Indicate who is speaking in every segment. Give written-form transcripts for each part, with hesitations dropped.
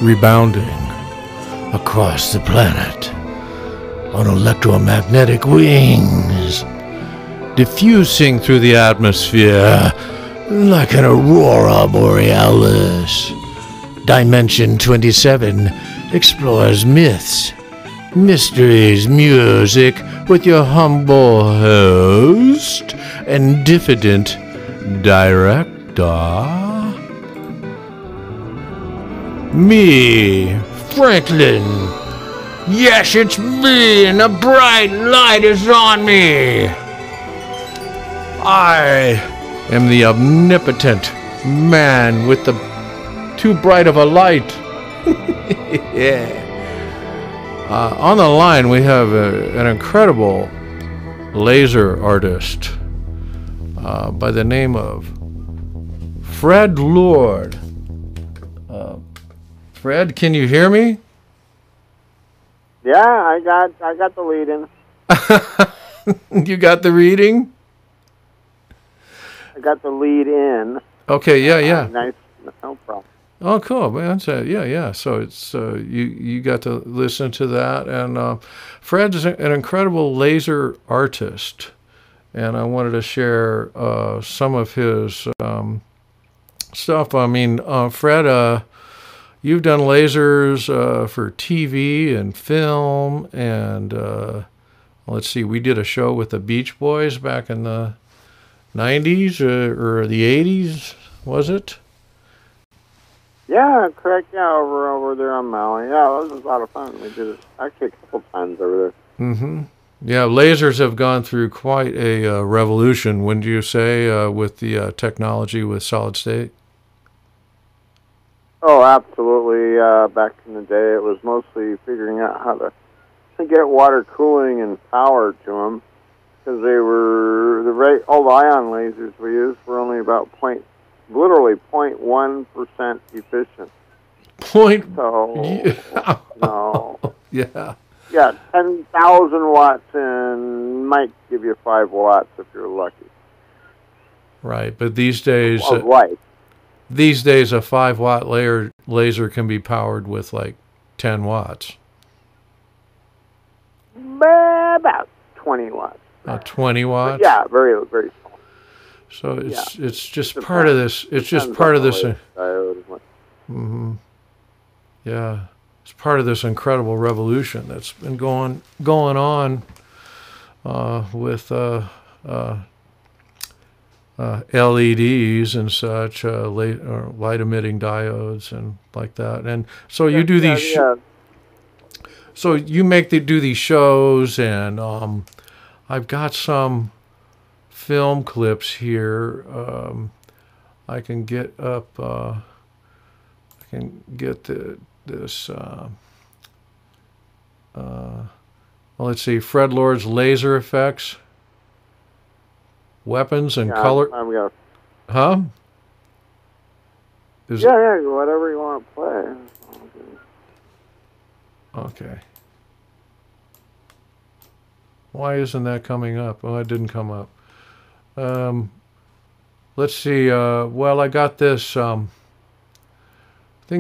Speaker 1: Rebounding across the planet on electromagnetic wings, diffusing through the atmosphere like an aurora borealis. Dimension 27 explores myths, mysteries, music with your humble host and diffident director, me, Franklin. Yes, it's me, and the bright light is on me. I am the omnipotent man with the too bright of a light. Yeah. On the line, we have an incredible laser artist by the name of Fred Lord. Fred, can you hear me?
Speaker 2: Yeah, I got the lead in.
Speaker 1: You got the reading?
Speaker 2: I got the lead in.
Speaker 1: Okay, yeah.
Speaker 2: Nice, no problem.
Speaker 1: Oh, cool, man. So, yeah. So it's you got to listen to that, and Fred's an incredible laser artist, and I wanted to share some of his stuff. I mean, Fred, you've done lasers for TV and film, and let's see, we did a show with the Beach Boys back in the 90s or the 80s, was it?
Speaker 2: Yeah, correct. Yeah, over there on Maui. Yeah, it was a lot of fun. We did it actually a couple times over there.
Speaker 1: Mm-hmm. Yeah, lasers have gone through quite a revolution, wouldn't you say, with the technology with solid state?
Speaker 2: Oh, absolutely. Back in the day, it was mostly figuring out how to get water cooling and power to them, because they were all the ion lasers we used were only about literally 0.1% efficient.
Speaker 1: Yeah.
Speaker 2: No.
Speaker 1: Yeah.
Speaker 2: Yeah, 10,000 watts and might give you 5 watts if you're lucky.
Speaker 1: Right, but these days,
Speaker 2: Of light.
Speaker 1: These days, a 5-watt laser can be powered with like 10 watts.
Speaker 2: About 20 watts.
Speaker 1: 20 watts.
Speaker 2: But yeah, very, very small.
Speaker 1: So it's just part of this. It's just part of this. Mm-hmm. Yeah, it's part of this incredible revolution that's been going on with LEDs and such, light emitting diodes and like that. And so you do these. So you do these shows, and I've got some film clips here. I can get up. I can get this. Well, let's see. Fred Lord's laser effects, weapons, and color. Huh?
Speaker 2: Yeah, whatever you want to play.
Speaker 1: Okay. Why isn't that coming up? Oh, it didn't come up. Let's see. Well, I got this thing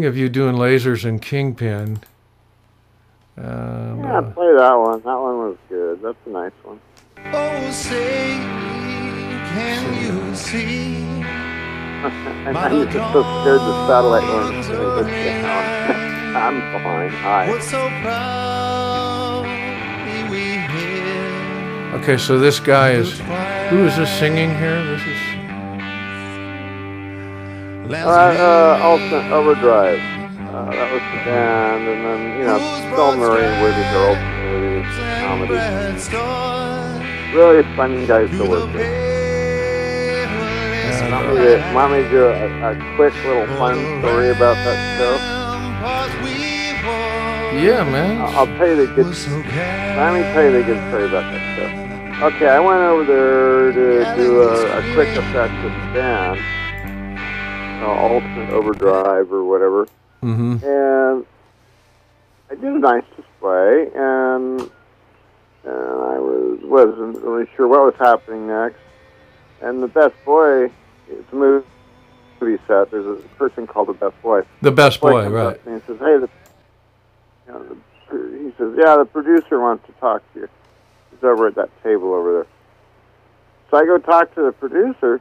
Speaker 1: of you doing lasers in Kingpin.
Speaker 2: Yeah, play that one. That one was good. That's a nice one.
Speaker 3: Oh, say, can you see?
Speaker 2: I'm just so scared the satellite one's going to get down. I'm fine. Hi.
Speaker 1: Okay, so this guy is... Who is this singing here? This is...
Speaker 2: Ultimate Overdrive. That was the band, and then, Bill Murray and Woody Harold movies, comedy. Really funny guys to work with. Want me to do a quick little fun story about that show?
Speaker 1: Yeah, man.
Speaker 2: I'll tell you the good. Let me tell you the good story about that show. Okay, I went over there to do a quick effect with the band, Ultimate Overdrive or whatever, and I did a nice display, and I wasn't really sure what was happening next. And the best boy, it's a movie set. set, there's a person called the best boy.
Speaker 1: The best boy,
Speaker 2: comes
Speaker 1: right.
Speaker 2: up and he says, hey, he says, yeah, the producer wants to talk to you. He's over at that table over there. So I go talk to the producer,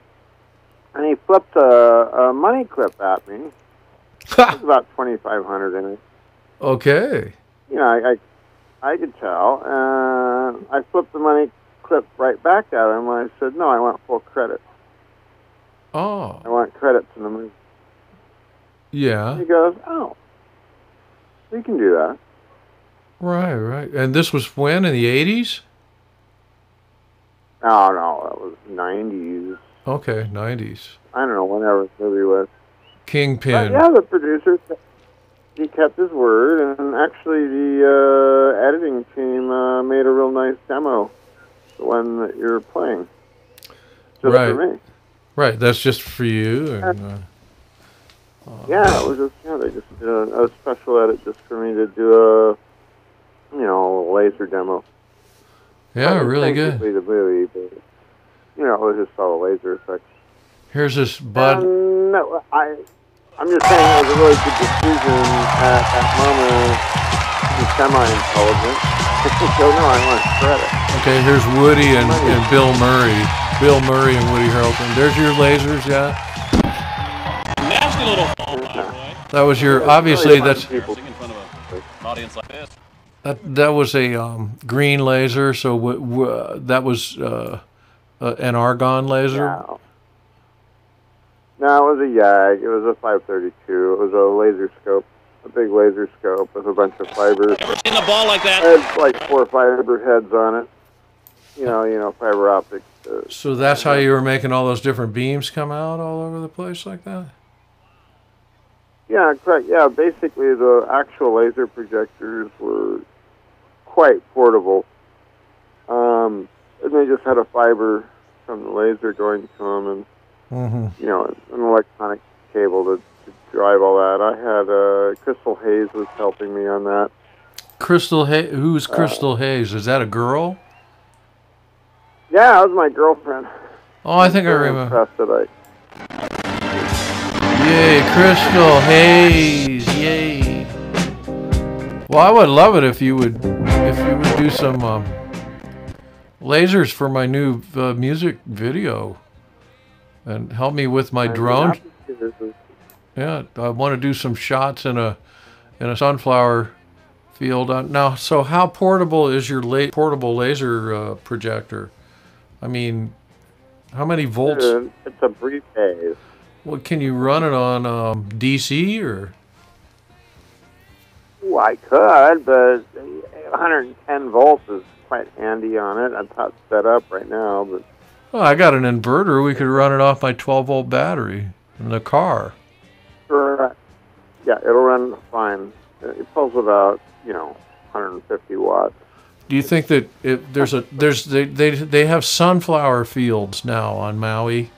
Speaker 2: and he flipped a money clip at me. It's about $2,500 in it.
Speaker 1: Okay.
Speaker 2: You know, I could tell. I flipped the money clip right back at him, and I said, no, I want full credit.
Speaker 1: Oh.
Speaker 2: I want credits in the movie.
Speaker 1: Yeah.
Speaker 2: And he goes, oh, we can do that.
Speaker 1: Right, right. And this was when, in the 80s?
Speaker 2: Oh, no, that was 90s.
Speaker 1: Okay, 90s.
Speaker 2: I don't know, whenever the movie was.
Speaker 1: Kingpin.
Speaker 2: But yeah, the producer, he kept his word, and actually the editing team made a real nice demo, the one that you're playing, just
Speaker 1: Right.
Speaker 2: for me.
Speaker 1: Right, that's just for you. And,
Speaker 2: yeah, it was just, they just did a special edit just for me to do a laser demo.
Speaker 1: yeah, really good.
Speaker 2: Basically the movie, but, it was just all the laser effects.
Speaker 1: Here's this bud.
Speaker 2: No, I'm just saying it was a really good decision at that moment. He's semi-intelligent. So no, I want credit.
Speaker 1: Okay, here's Woody and Bill Murray. Bill Murray and Woody Harrelson. There's your lasers, yeah?
Speaker 4: Nasty little fall, by the way.
Speaker 1: That was your, obviously, that's,
Speaker 4: Sing in front of an audience like this.
Speaker 1: that was a green laser, so that was an argon laser?
Speaker 2: No, it was a YAG. It was a 532. It was a laser scope, a big laser scope with a bunch of fibers.
Speaker 4: Ever seen a ball like that?
Speaker 2: It had like 4 fiber heads on it. Fiber optics.
Speaker 1: So that's how you were making all those different beams come out all over the place like that?
Speaker 2: Yeah, correct. Yeah, basically the actual laser projectors were quite portable. And they just had a fiber from the laser going to them, and an electronic cable to drive all that. I had Crystal Hayes was helping me on that.
Speaker 1: Crystal Hayes? Who's Crystal Hayes? Is that a girl?
Speaker 2: Yeah, that was my girlfriend.
Speaker 1: Oh, I think I remember.
Speaker 2: Impressed that
Speaker 1: Yay, Crystal Hayes! Yay! Well, I would love it if you would do some lasers for my new music video and help me with my drone. Yeah, I want to do some shots in a sunflower field. Now, so how portable is your portable laser projector? I mean, how many volts?
Speaker 2: It's a briefcase.
Speaker 1: Well, can you run it on DC or?
Speaker 2: Well, I could, but 110 volts is quite handy on it. I'm not set up right now, but.
Speaker 1: Well, I got an inverter. We could run it off my 12-volt battery in the car.
Speaker 2: Sure. Yeah, it'll run fine. It pulls about 150 watts.
Speaker 1: Do you think that they have sunflower fields now on Maui,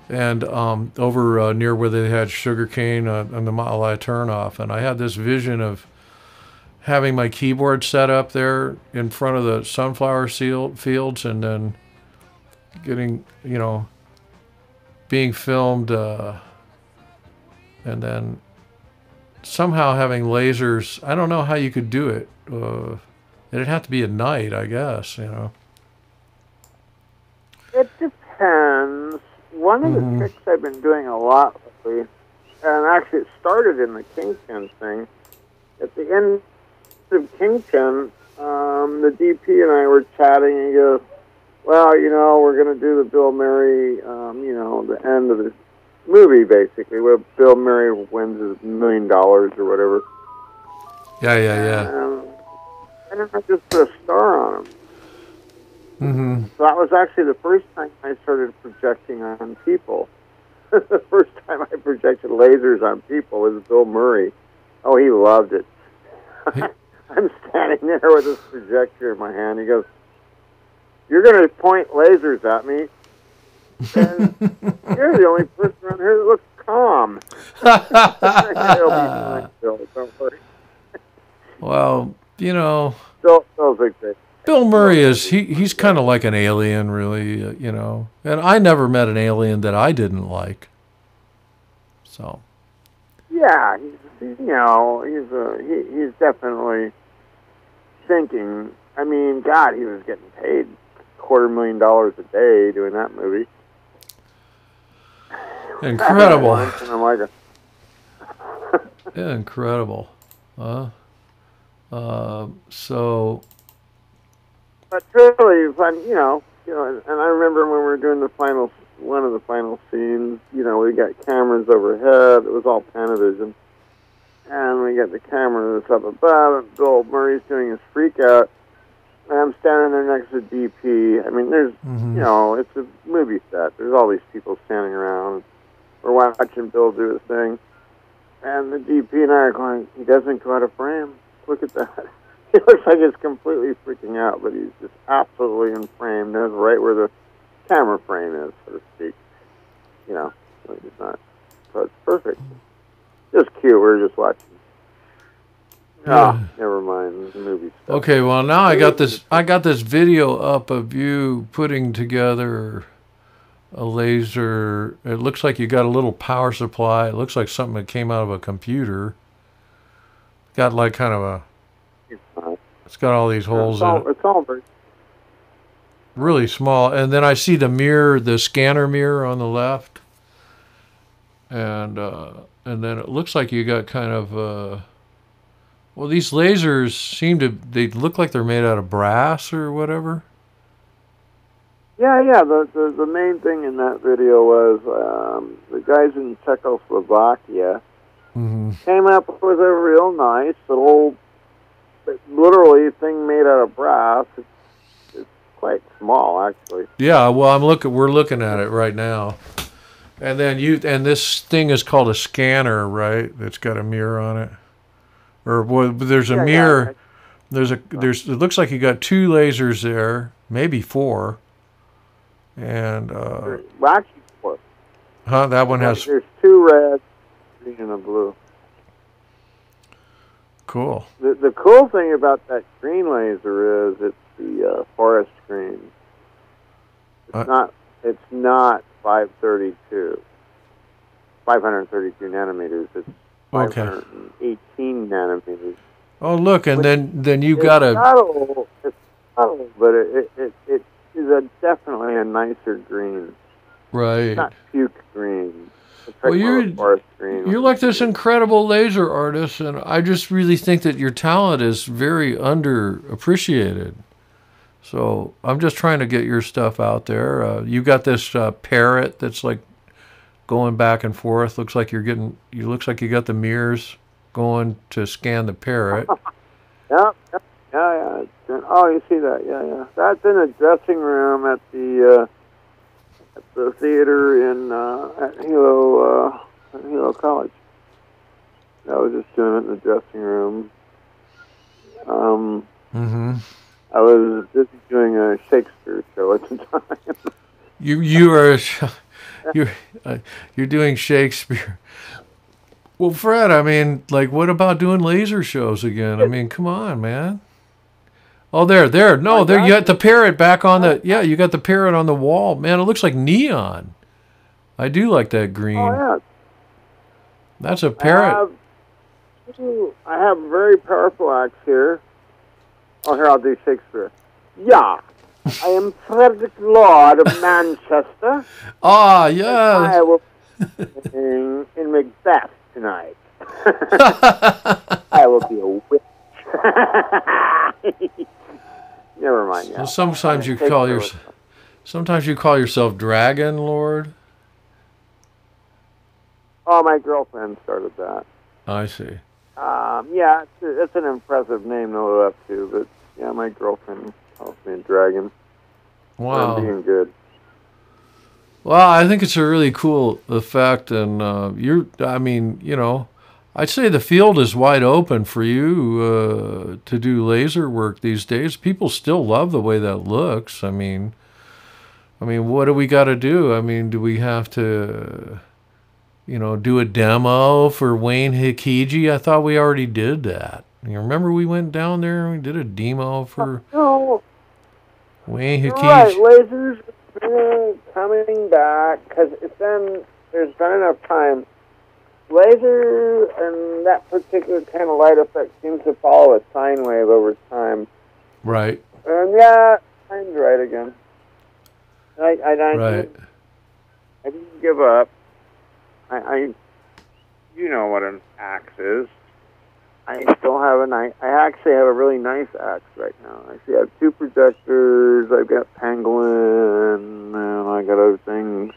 Speaker 1: and over near where they had sugarcane on the Maalaea turnoff, and I had this vision of having my keyboard set up there in front of the sunflower fields, and then getting being filmed, and then somehow having lasers. I don't know how you could do it. It'd have to be at night, I guess,
Speaker 2: It depends. One of the tricks I've been doing a lot lately, and actually it started in the Kingpin thing. At the end of Kingpin, the DP and I were chatting, and he goes, well, we're going to do the Bill Murray, the end of the movie, basically, where Bill Murray wins $1 million or whatever.
Speaker 1: Yeah.
Speaker 2: And I just put a star on him.
Speaker 1: Mm-hmm.
Speaker 2: So that was actually the first time I started projecting on people. The first time I projected lasers on people was Bill Murray. Oh, he loved it. I'm standing there with this projector in my hand. He goes, you're going to point lasers at me, and you're the only person around here that looks calm. It'll be fine, Bill. Don't worry.
Speaker 1: Well,
Speaker 2: Bill's a great.
Speaker 1: Bill Murray he's kind of like an alien, really, and I never met an alien that I didn't like. So.
Speaker 2: Yeah, he's definitely thinking. I mean, God, he was getting paid $250,000 a day doing that movie.
Speaker 1: Incredible.
Speaker 2: And I'm like,
Speaker 1: Yeah, incredible. So.
Speaker 2: But really fun, and I remember when we were doing one of the final scenes, we got cameras overhead. It was all Panavision. And we got the camera that's up above, and Bill Murray's doing his freak out. And I'm standing there next to DP. I mean, there's, it's a movie set. There's all these people standing around. We're watching Bill do his thing. And the DP and I are going, he doesn't go out of frame. Look at that. He looks like he's completely freaking out, but he's just absolutely in frame. That's right where the camera frame is, so to speak. So it's not. So it's perfect. Just cute. We're just watching. Never mind the movie stuff.
Speaker 1: Okay, well now I got this video up of you putting together a laser. It looks like you got a little power supply. It looks like something that came out of a computer. Got like kind of a. It's got all these holes in it.
Speaker 2: It's all very
Speaker 1: really small. And then I see the mirror, the scanner mirror on the left. And then it looks like you got kind of, well, these lasers they look like they're made out of brass or whatever.
Speaker 2: Yeah. The main thing in that video was the guys in Czechoslovakia came up with a real nice little, literally thing made out of brass. It's quite small, actually.
Speaker 1: Yeah, well, we're looking at it right now. And then this thing is called a scanner, right? It's got a mirror on it. Or there's a mirror. Yeah. It looks like you got 2 lasers there, maybe 4. And
Speaker 2: well, actually 4.
Speaker 1: Huh? That one has.
Speaker 2: There's 2 red, green, and a blue.
Speaker 1: Cool.
Speaker 2: The cool thing about that green laser is it's the forest green. It's not 532 nanometers. It's 518 nanometers.
Speaker 1: Oh, look, and then you got a.
Speaker 2: It's subtle, but it is definitely a nicer green.
Speaker 1: Right.
Speaker 2: It's not puke green.
Speaker 1: Well, you're like this incredible laser artist, and I just really think that your talent is very underappreciated. So I'm just trying to get your stuff out there. You got this parrot that's like going back and forth. Looks like you got the mirrors going to scan the parrot.
Speaker 2: Yeah. Oh, you see that? Yeah. That's in a dressing room at the theater at Hilo College. I was just doing it in the dressing room. I was busy doing a Shakespeare show at the time.
Speaker 1: You're doing Shakespeare. Well, Fred, I mean, like, what about doing laser shows again? I mean, come on, man. Oh, there. No, there. You got the parrot back on the. Yeah, you got the parrot on the wall, man. It looks like neon. I do like that green.
Speaker 2: Oh yeah.
Speaker 1: That's a parrot.
Speaker 2: I have a very powerful axe here. Oh, here I'll do Shakespeare. Yeah, I am Frederick Lord of Manchester.
Speaker 1: Ah, yeah.
Speaker 2: I will be in Macbeth tonight. I will be a witch. Never mind. Yeah.
Speaker 1: Well, sometimes you call yourself Dragon Lord.
Speaker 2: Oh, my girlfriend started that.
Speaker 1: I see.
Speaker 2: Yeah, it's an impressive name to live up to, but yeah, my girlfriend calls me a dragon.
Speaker 1: Wow.
Speaker 2: I'm being good.
Speaker 1: Well, I think it's a really cool effect, and I'd say the field is wide open for you to do laser work these days. People still love the way that looks. I mean, what do we got to do? I mean, do we have to, do a demo for Wayne Hikiji? I thought we already did that. You remember we went down there and we did a demo for Wayne Hikiji?
Speaker 2: Right, lasers coming back because there's been enough time laser and that particular kind of light effect seems to follow a sine wave over time.
Speaker 1: Right.
Speaker 2: And yeah, time's right again.
Speaker 1: Right.
Speaker 2: I didn't give up. You know what an axe is. I still have I actually have a really nice axe right now. I have 2 projectors, I've got pangolin, and I got other things.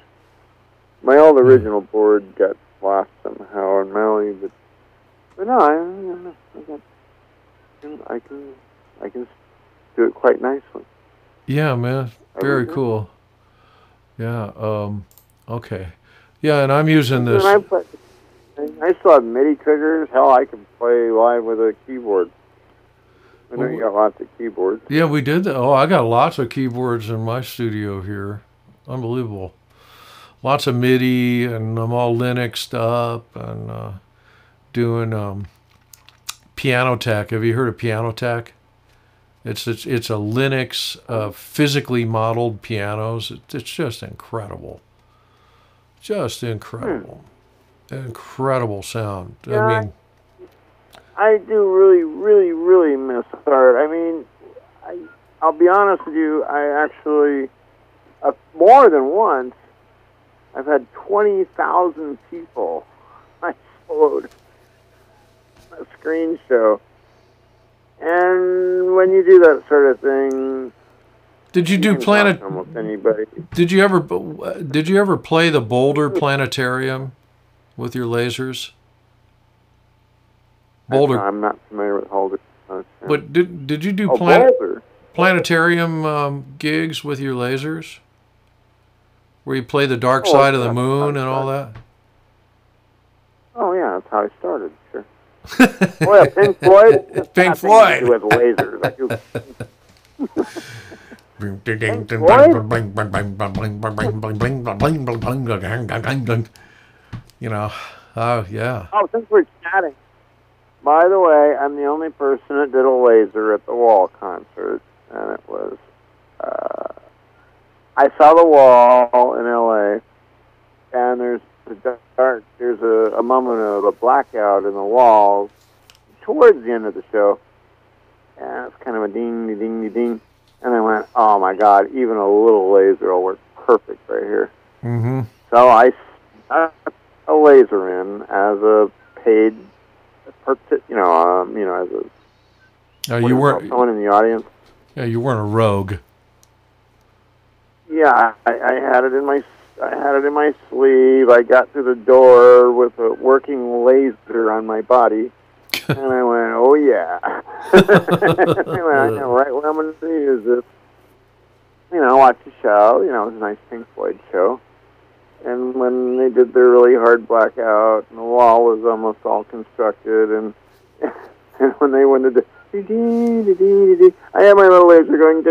Speaker 2: My old original board got lost somehow in Maui, but no, I can do it quite nicely.
Speaker 1: Yeah, man. Very cool. Yeah. Okay. Yeah, and I'm using this.
Speaker 2: I still have MIDI triggers. Hell, I can play live with a keyboard. I know you got lots of keyboards.
Speaker 1: Yeah, we did that. Oh, I got lots of keyboards in my studio here. Unbelievable. Lots of MIDI, and I'm all Linuxed up, and doing Piano Tech. Have you heard of Piano Tech? It's a Linux physically modeled pianos. It's just incredible. Just incredible. Incredible sound.
Speaker 2: Yeah,
Speaker 1: I mean,
Speaker 2: I do really, really, really miss art. I mean, I'll be honest with you. I actually, more than once, I've had 20,000 people I followed a screen show. And when you do that sort of thing,
Speaker 1: did you do planet?
Speaker 2: Almost anybody.
Speaker 1: Did you ever play the Boulder Planetarium with your lasers? Boulder.
Speaker 2: I'm not familiar with Boulder.
Speaker 1: But did you do planetarium gigs with your lasers? Where you play the dark side of the moon and all that?
Speaker 2: Oh, yeah, that's how I started, sure. Oh, yeah, Pink Floyd?
Speaker 1: Pink Floyd.
Speaker 2: With lasers.
Speaker 1: You know, oh, yeah.
Speaker 2: Oh, since we're chatting, by the way, I'm the only person that did a laser at the Wall concert, and it was, I saw the Wall in L.A., and there's a moment of a blackout in the walls towards the end of the show, and it's kind of a ding-ding-ding, and I went, oh my God, even a little laser will work perfect right here.
Speaker 1: Mm-hmm.
Speaker 2: So I stuck a laser in as a paid, as a
Speaker 1: you weren't
Speaker 2: someone in the audience.
Speaker 1: Yeah, you weren't a rogue.
Speaker 2: Yeah, I had it in my sleeve. I got through the door with a working laser on my body, and I went, "Oh yeah!" I know right where I'm going to use this. Watch the show. It was a nice Pink Floyd show. And when they did their really hard blackout, and the wall was almost all constructed, and when they went to I had my little laser going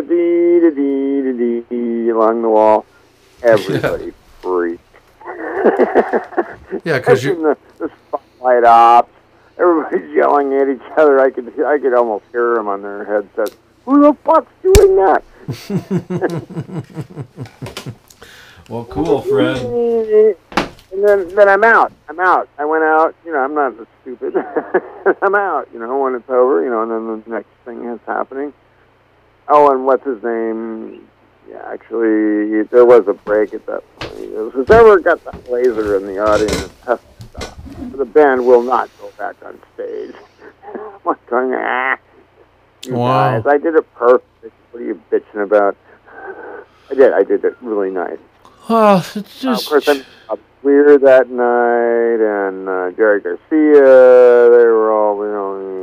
Speaker 2: along the wall. Everybody freaked.
Speaker 1: Yeah, because you
Speaker 2: the spotlight ops. Everybody's yelling at each other. I could almost hear them on their headsets. Who the fuck's doing that?
Speaker 1: Well, cool, Fred.
Speaker 2: And then I'm out. I went out. I'm not stupid. I'm out. When it's over. And then the next thing is happening. Oh, and what's his name? Yeah, actually, there was a break at that point. Whoever got that laser in the audience has to stop. The band will not go back on stage. I'm going, you guys, I did it perfect. What are you bitching about? I did it really nice.
Speaker 1: It's just...
Speaker 2: of course, I'm Weir that night, and Jerry Garcia, they were all,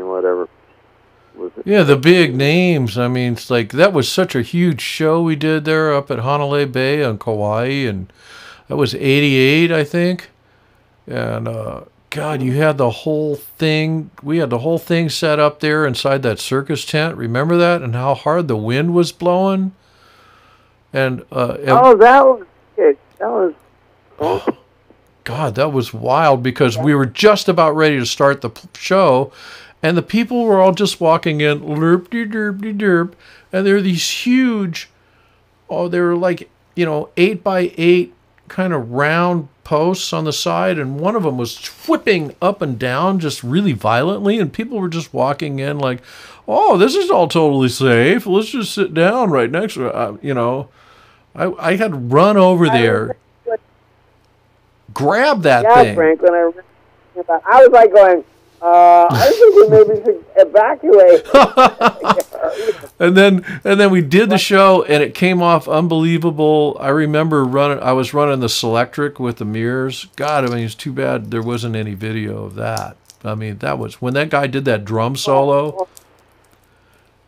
Speaker 2: whatever.
Speaker 1: Yeah, the big names. I mean, it's like that was such a huge show we did there up at Honolulu Bay on Kauai, and that was '88, I think. And God, you had the whole thing. We had the whole thing set up there inside that circus tent. Remember that? And how hard the wind was blowing. And
Speaker 2: that was it. That was.
Speaker 1: Oh, God, that was wild because we were just about ready to start the show. And the people were all just walking in, lerp-de-derp-de-derp, and they're these huge, they were like, 8x8 kind of round posts on the side, and one of them was flipping up and down just really violently, and people were just walking in like, oh, this is all totally safe. Let's just sit down right next to it. You know, I had to run over there, grab that thing.
Speaker 2: Franklin, I was like going, I think we maybe should evacuate.
Speaker 1: and then we did the show, and it came off unbelievable. I remember I was running the Selectric with the mirrors. God, I mean, it's too bad there wasn't any video of that. I mean, that was when that guy did that drum solo.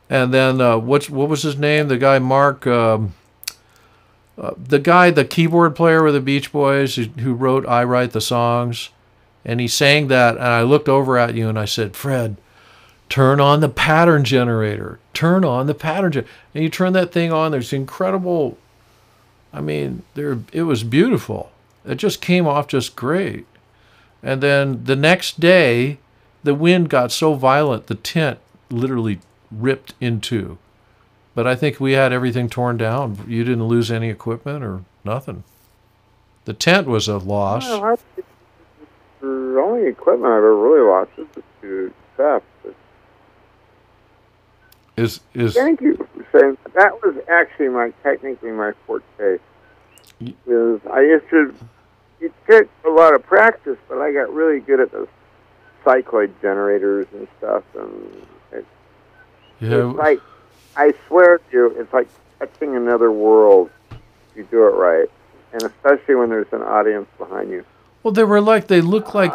Speaker 1: And then what was his name? The guy Mark, the keyboard player with the Beach Boys who wrote "I Write the Songs," and he sang that. And I looked over at you and I said, "Fred, turn on the pattern generator. Turn on the pattern generator." And you turn that thing on. There's incredible. I mean, it was beautiful. It just came off just great. And then the next day, the wind got so violent, the tent literally ripped in two. But I think we had everything torn down. You didn't lose any equipment or nothing. The tent was a loss.
Speaker 2: Well, the only equipment I've ever really lost is to theft. Thank you for saying that. Was actually technically my forte. Is it took a lot of practice, but I got really good at those cycloid generators and stuff, and it's like, I swear to you, it's like touching another world if you do it right, and especially when there's an audience behind you.
Speaker 1: Well, they look like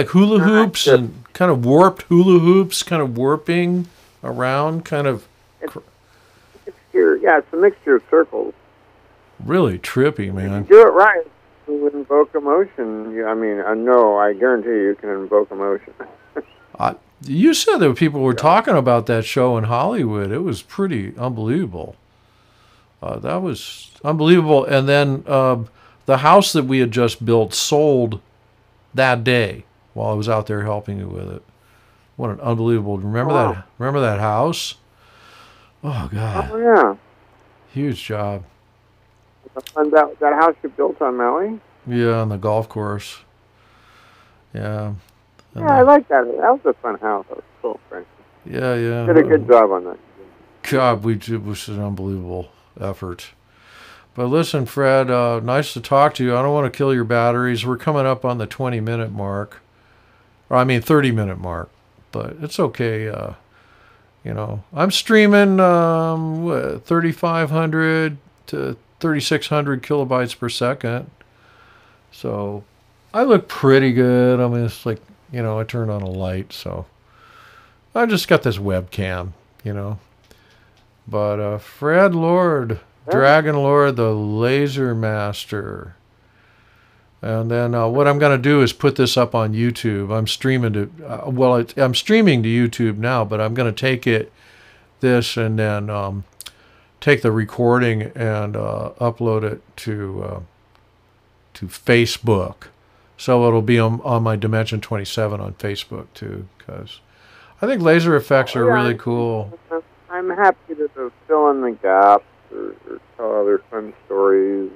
Speaker 1: hula hoops and kind of warped hula hoops, kind of warping around, kind of.
Speaker 2: It's a mixture of circles.
Speaker 1: Really trippy, man.
Speaker 2: If you do it right, you invoke emotion. I guarantee you can invoke emotion.
Speaker 1: You said that people were talking about that show in Hollywood. It was pretty unbelievable. That was unbelievable. And then the house that we had just built sold that day while I was out there helping you with it. What an unbelievable! Remember that house? Oh God!
Speaker 2: Oh yeah!
Speaker 1: Huge job.
Speaker 2: And that house you built on Maui?
Speaker 1: Yeah, on the golf course. Yeah.
Speaker 2: I like that. That was a fun house. That was cool, Frank.
Speaker 1: Yeah.
Speaker 2: Did a good job on that.
Speaker 1: God, it was an unbelievable effort. But listen, Fred, nice to talk to you. I don't want to kill your batteries. We're coming up on the 20-minute mark. 30-minute mark. But it's okay. I'm streaming 3,500 to 3,600 kilobytes per second. So I look pretty good. I mean, it's like, I turned on a light, so I just got this webcam, But Fred Lord, Dragon Lord, the Laser Master. And then what I'm going to do is put this up on YouTube. I'm streaming I'm streaming to YouTube now, but I'm going to take this and then take the recording and upload it to Facebook. So it'll be on my Dimension 27 on Facebook too, because I think laser effects are really cool.
Speaker 2: I'm happy to fill in the gaps or tell other fun stories.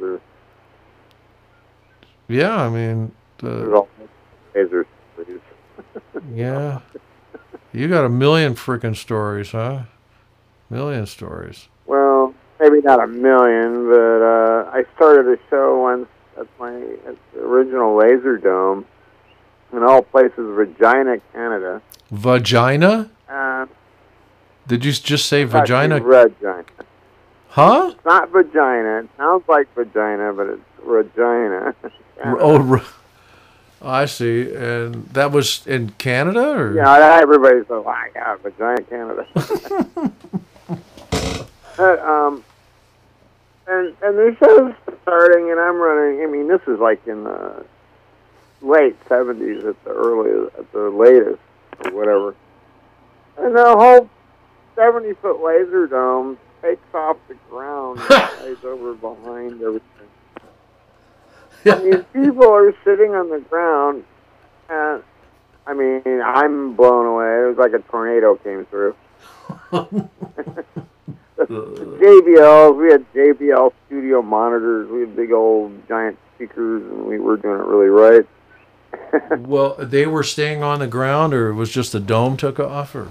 Speaker 1: Yeah, I mean,
Speaker 2: laser stories.
Speaker 1: Yeah, you got a million freaking stories, huh? Million stories.
Speaker 2: Well, maybe not a million, but I started a show once at the original Laser Dome, in all places, Regina, Canada.
Speaker 1: Vagina? Did you just say vagina?
Speaker 2: Regina.
Speaker 1: Huh?
Speaker 2: It's not vagina. It sounds like vagina, but it's Regina.
Speaker 1: I see. And that was in Canada, or?
Speaker 2: Yeah, everybody's like, "Oh, yeah, vagina, Canada." But, and the show's starting, and I'm running. I mean, this is like in the late 70s at the latest, or whatever. And the whole 70-foot laser dome takes off the ground and flies over behind everything. I mean, people are sitting on the ground, and I mean, I'm blown away. It was like a tornado came through. The JBLs, we had JBL studio monitors. We had big old giant speakers, and we were doing it really right.
Speaker 1: Well, they were staying on the ground, or it was just the dome took off, or?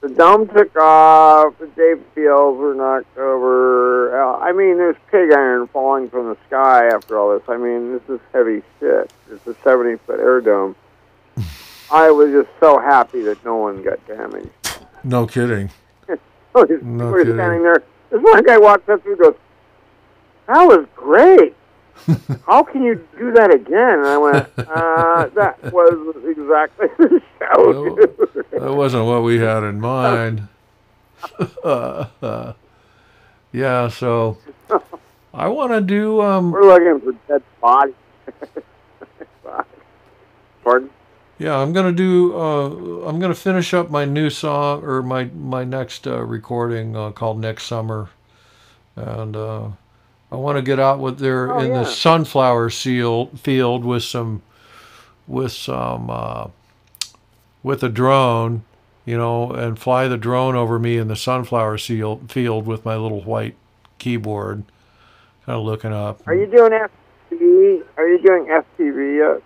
Speaker 2: The dome took off, the JPLs were knocked over. I mean, there's pig iron falling from the sky after all this. I mean, this is heavy shit. It's a 70-foot air dome. I was just so happy that no one got damaged.
Speaker 1: No kidding.
Speaker 2: We're standing there. This one guy walks up and goes, "That was great. How can you do that again?" And I went, that was exactly the show, dude.
Speaker 1: That wasn't what we had in mind. Yeah, so I want to do...
Speaker 2: We're looking for dead bodies. Pardon?
Speaker 1: Yeah, I'm going to do... I'm going to finish up my new song, or my next recording called Next Summer. And I want to get out with the sunflower field with a drone, you know, and fly the drone over me in the sunflower field with my little white keyboard, kind of looking up.
Speaker 2: Are you doing FTV? Are you doing FTV yet?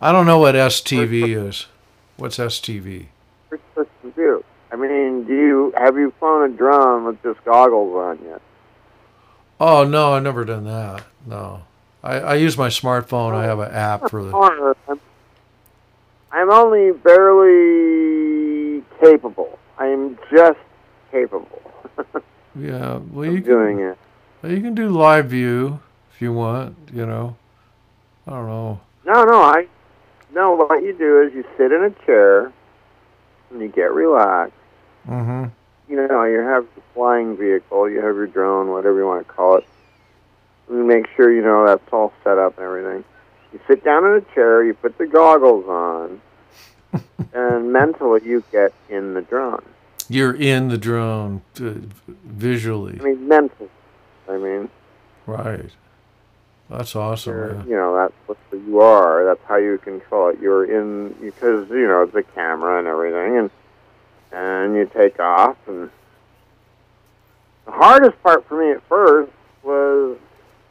Speaker 1: I don't know what STV is. What's STV?
Speaker 2: First person view. I mean, have you flown a drone with just goggles on yet?
Speaker 1: Oh, no, I've never done that. No. I use my smartphone. I have an app for the...
Speaker 2: I'm only barely capable. I'm just capable.
Speaker 1: Yeah, well,
Speaker 2: you doing it.
Speaker 1: You can do live view if you want, you know. I don't know.
Speaker 2: No, what you do is you sit in a chair and you get relaxed.
Speaker 1: Mm-hmm.
Speaker 2: You know, you have the flying vehicle, you have your drone, whatever you want to call it. You make sure, you know, that's all set up and everything. You sit down in a chair, you put the goggles on, and mentally you get in the drone.
Speaker 1: You're in the drone visually.
Speaker 2: I mean, mentally.
Speaker 1: Right. That's awesome.
Speaker 2: You know, that's what you are. That's how you control it. You're in, because, you know, the camera and everything, and you take off. And the hardest part for me at first was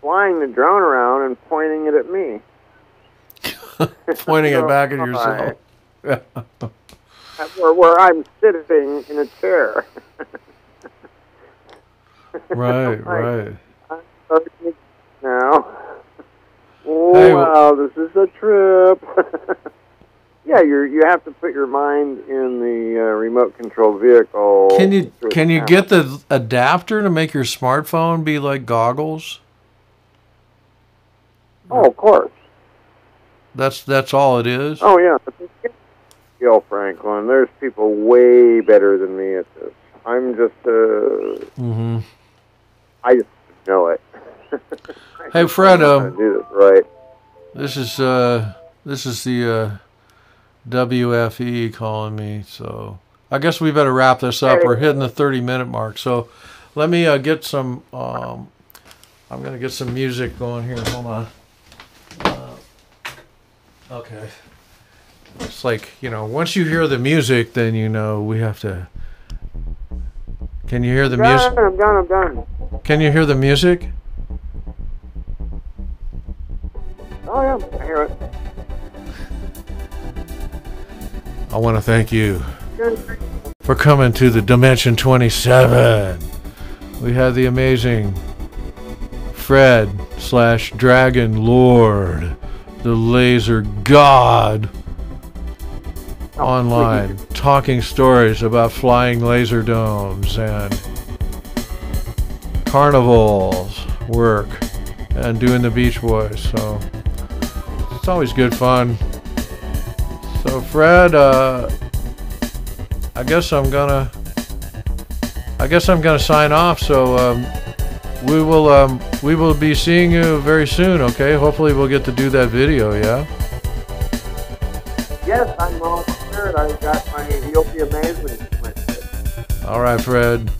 Speaker 2: flying the drone around and pointing it at me.
Speaker 1: Pointing it back at yourself.
Speaker 2: where I'm sitting in a chair.
Speaker 1: Right.
Speaker 2: I'm starting now. Oh,
Speaker 1: hey,
Speaker 2: wow, this is a trip. Yeah, you have to put your mind in the remote controlled vehicle.
Speaker 1: Can you get the adapter to make your smartphone be like goggles?
Speaker 2: Oh, of course.
Speaker 1: That's all it is?
Speaker 2: Oh, yeah. Gil Franklin, there's people way better than me at this. I'm just I just know it.
Speaker 1: Hey, Fred,
Speaker 2: do this right.
Speaker 1: This is the WFE calling me, so I guess we better wrap this up. We're hitting the 30-minute mark, so let me get some. I'm gonna get some music going here. Hold on. Okay. It's like, you know, once you hear the music, then you know we have to. Can you hear the music?
Speaker 2: I'm done.
Speaker 1: Can you hear the music?
Speaker 2: Oh yeah, I hear it.
Speaker 1: I want to thank you for coming to the Dimension 27. We had the amazing Fred / Dragon Lord, the Laser God, online, talking stories about flying laser domes and carnivals work and doing the Beach Boys. So it's always good fun. So Fred, I guess I'm gonna sign off. So we will be seeing you very soon. Okay, hopefully we'll get to do that video. Yeah.
Speaker 2: Yes, I'm all prepared. I got my You'll Be Amazing.
Speaker 1: All right, Fred.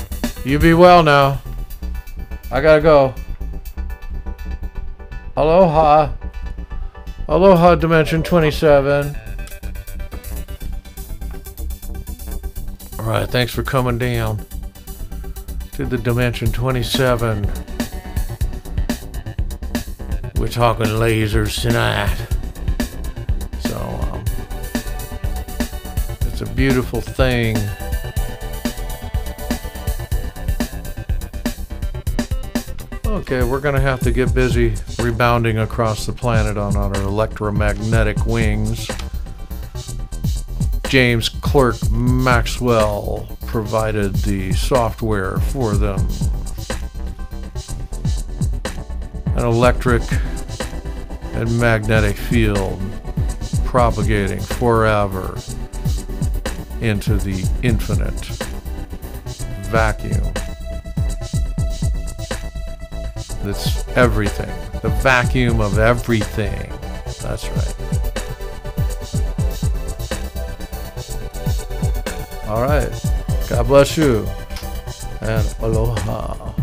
Speaker 1: You be well now. I gotta go. Aloha, Dimension 27. All right, thanks for coming down to the Dimension 27. We're talking lasers tonight. So, it's a beautiful thing. Okay, we're going to have to get busy rebounding across the planet on our electromagnetic wings. James Clerk Maxwell provided the software for them. An electric and magnetic field propagating forever into the infinite vacuum. That's everything. The vacuum of everything. That's right. All right. God bless you. And aloha.